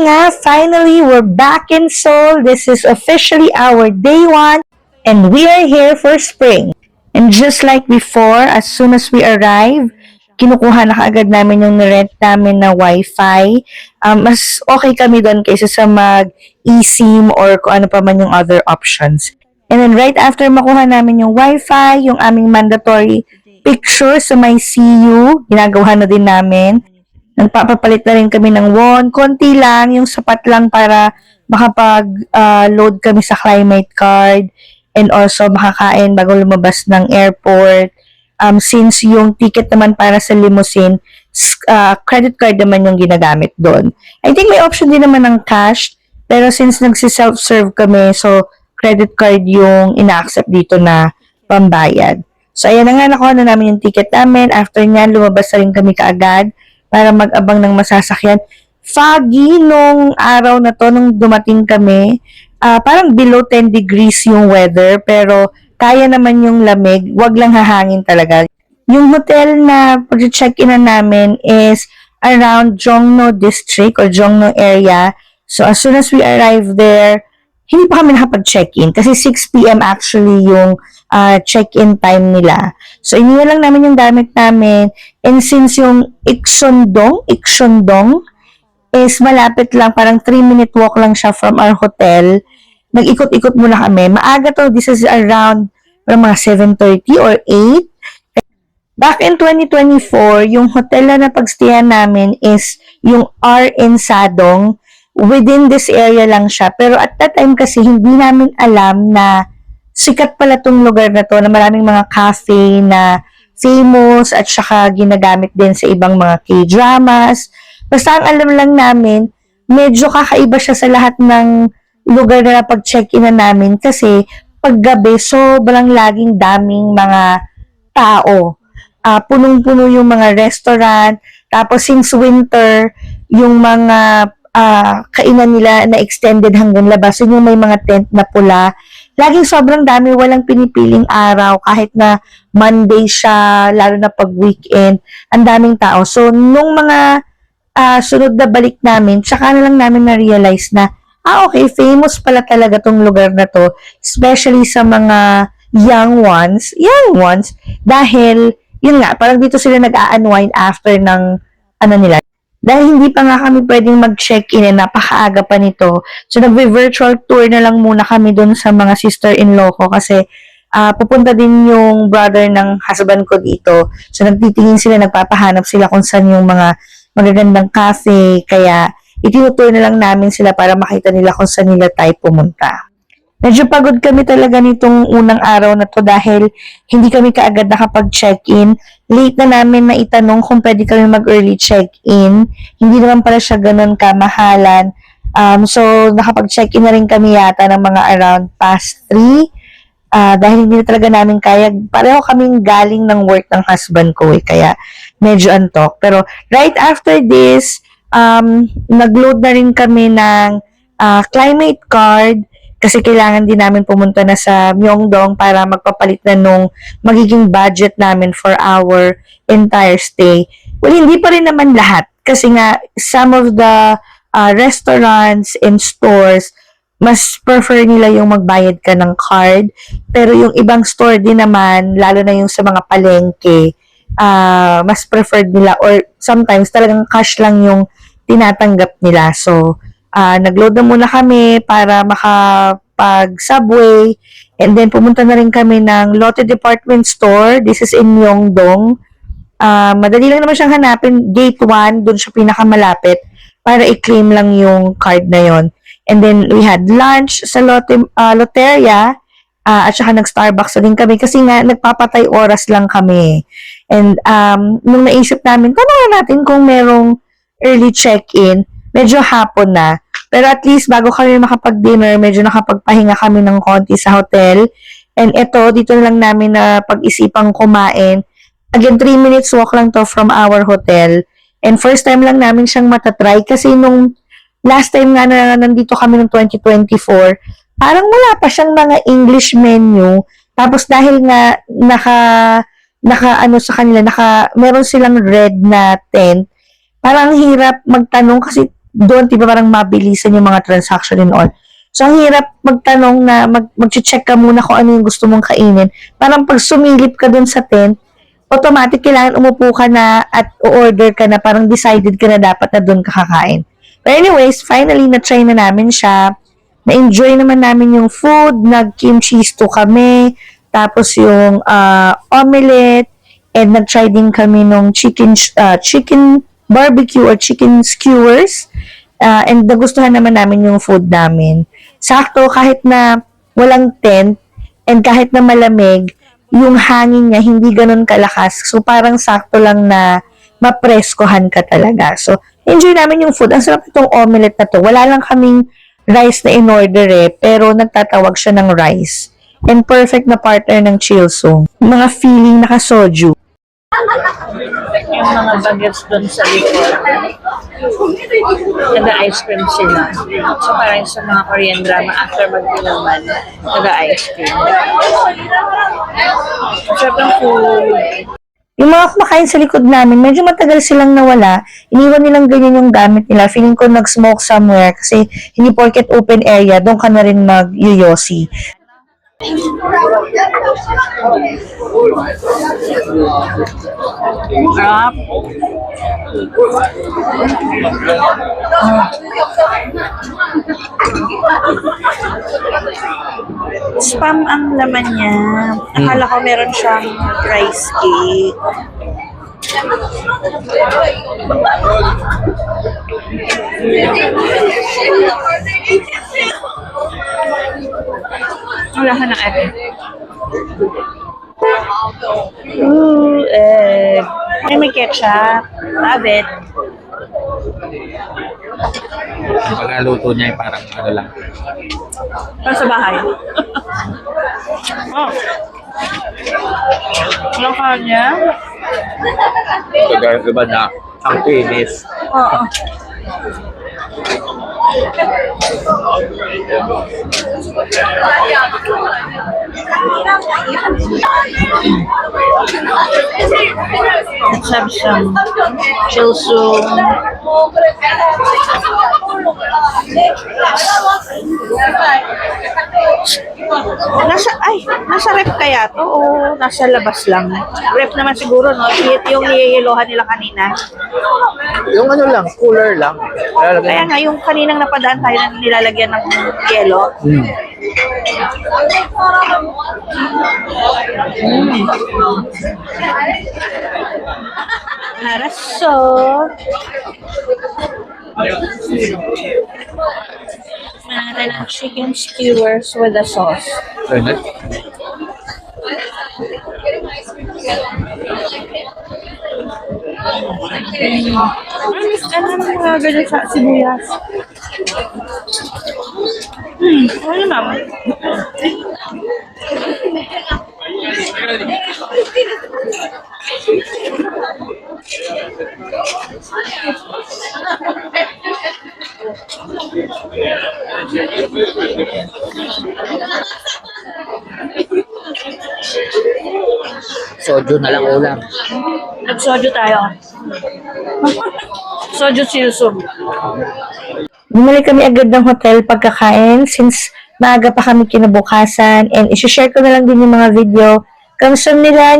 nga, finally, we're back in Seoul. This is officially our day one, and we are here for spring. And just like before, as soon as we arrive, kinukuha na kaagad namin yung rent namin na wifi. Mas okay kami doon kaysa sa mag-eSIM or kung ano pa man yung other options. And then right after makuha namin yung wifi, yung aming mandatory picture sa may CU, ginagawa na din namin. Nagpapapalit na rin kami ng won. Konti lang, yung sapat lang para makapag-load kami sa climate card and also makakain bago lumabas ng airport. Since yung ticket naman para sa limousine, credit card naman yung ginagamit doon. I think may option din naman ng cash, pero since nagsi-self-serve kami, so credit card yung ina-accept dito na pambayad. So ayan na nga, nakuha na namin yung ticket namin. After nyan, lumabas na rin kami kaagad para mag-abang ng masasakyan. Foggy nung araw na to, nung dumating kami. Parang below 10 degrees yung weather, pero kaya naman yung lamig. Wag lang hahangin talaga. Yung hotel na pag-check-in na namin is around Jongno District or Jongno area. So as soon as we arrive there, hindi pa kami nakapag-check-in kasi 6 p.m. actually yung check-in time nila. So, iniwan lang namin yung gamit namin. And since yung Ikshondong is malapit lang, parang 3-minute walk lang siya from our hotel, nag-ikot-ikot muna kami. Maaga to, this is around mga 7:30 or 8. Back in 2024, yung hotel na napagstayan namin is yung RN Sadong. Within this area lang siya. Pero at that time kasi, hindi namin alam na sikat pala tong lugar na to, na maraming mga cafe na famous at saka ginagamit din sa ibang mga K-dramas. Basta ang alam lang namin, medyo kakaiba siya sa lahat ng lugar na pag-check-in na namin kasi paggabi, sobrang laging daming mga tao. Punong-puno yung mga restaurant. Tapos since winter, yung mga kainan nila na extended hanggang labas. Yung may mga tent na pula. Laging sobrang dami, walang pinipiling araw, kahit na Monday siya, lalo na pag weekend, ang daming tao. So, nung mga sunod na balik namin, tsaka na lang namin na-realize na, okay, famous pala talaga tong lugar na to, especially sa mga young ones, dahil, yun nga, parang dito sila nag-a-unwind after ng, nila, dahil hindi pa nga kami pwedeng mag-check-in napakaaga pa nito. So, nag-virtual tour na lang muna kami dun sa mga sister-in-law ko kasi pupunta din yung brother ng husband ko dito. So, nagtitingin sila, nagpapahanap sila kung saan yung mga magagandang cafe. Kaya, itinutour na lang namin sila para makita nila kung saan nila tayo pumunta. Medyo pagod kami talaga nitong unang araw na to dahil hindi kami kaagad nakapag-check-in. Late na namin na itanong kung pwede kami mag-early check-in. Hindi naman pala siya ganun kamahalan. So, nakapag-check-in na rin kami yata ng mga around past 3. Dahil hindi na talaga namin kaya. Pareho kaming galing ng work ng husband ko kaya medyo antok. Pero right after this, nag-load na rin kami ng climate card. Kasi kailangan din namin pumunta na sa Myeongdong para magpapalit na nung magiging budget namin for our entire stay. Well, hindi pa rin naman lahat. Kasi nga, some of the restaurants and stores, mas prefer nila yung magbayad ka ng card. Pero yung ibang store din naman, lalo na yung sa mga palengke, mas preferred nila or sometimes talagang cash lang yung tinatanggap nila. So, nag-load na muna kami para makapag-subway and then pumunta na rin kami ng Lotte Department Store. This is in Myeongdong. Madali lang naman siyang hanapin. Gate 1, dun siya pinakamalapit para i-claim lang yung card na yon. And then we had lunch sa Lotteria at saka nag-Starbucks na din kami kasi nga nagpapatay oras lang kami. And nung naisip namin, tanong natin kung merong early check-in. Medyo hapon na. Pero at least bago kami makapag-dinner, medyo nakapagpahinga kami ng konti sa hotel. And ito, dito lang namin na pag-isipang kumain. Again, 3 minutes walk lang to from our hotel. And first time lang namin siyang matatry kasi nung last time nga na nandito kami ng 2024, parang wala pa siyang mga English menu. Tapos dahil nga meron silang red na tent, parang hirap magtanong kasi doon, di ba parang mabilisan yung mga transaction and all. So, ang hirap magtanong na mag-check ka muna kung ano yung gusto mong kainin. Parang pag sumilip ka doon sa tent, automatic kailangan umupo ka na at order ka na, parang decided ka na dapat na doon ka kakain. But anyways, finally, na-try na namin siya. Na-enjoy naman namin yung food, nag-kimchi stew kami, tapos yung omelette, and nag-try din kami nung chicken barbecue or chicken skewers. And nagustuhan naman namin yung food namin. Sakto, kahit na walang tent, and kahit na malamig, yung hangin niya hindi ganun kalakas. So, parang sakto lang na mapreskohan ka talaga. So, enjoy namin yung food. Ang sarap itong omelette na to. Wala lang kaming rice na in-order pero nagtatawag siya ng rice. And perfect na partner ng chilsung. Mga feeling naka-soju. Yung mga bagets doon sa likod, nag-ice cream sila. So parang sa mga Korean drama, after mag-inuman, nag-ice cream. Sarap ng food. Yung mga kumakain sa likod namin, medyo matagal silang nawala. Iniwan nilang ganyan yung gamit nila. Feeling ko nag-smoke somewhere kasi hindi porket open area, doon ka na rin mag-yoyosi. Sarap. Spam ang laman niya. Akala ko meron siyang rice cake. Wala ka ng egg. Ooh, egg. May ketchup. Love it. Yung pagkaluto niya ay parang ano lang. Para sa bahay. Oh. Walang kanya. Pagka iba na ang tinis. Oo. Sabsam. Chilsung. Nasa rep kaya to o nasa labas lang? Rep naman siguro, no? Yung nihihilohan nila kanina. Yung ano lang, cooler lang. Kaya nga, yung kaninang napadaan tayo na nilalagyan ng yelo. Haraso. Meron ng chicken skewers with a sauce. Ano mga ganyan sa sibuyas? Ano naman? Soju na lang ulam. Nag-soju tayo. Soju chilsum. Bumalik kami agad ng hotel pagkakain since maaga pa kami kinabukasan, and isi-share ko na lang din yung mga video. Kamsam nila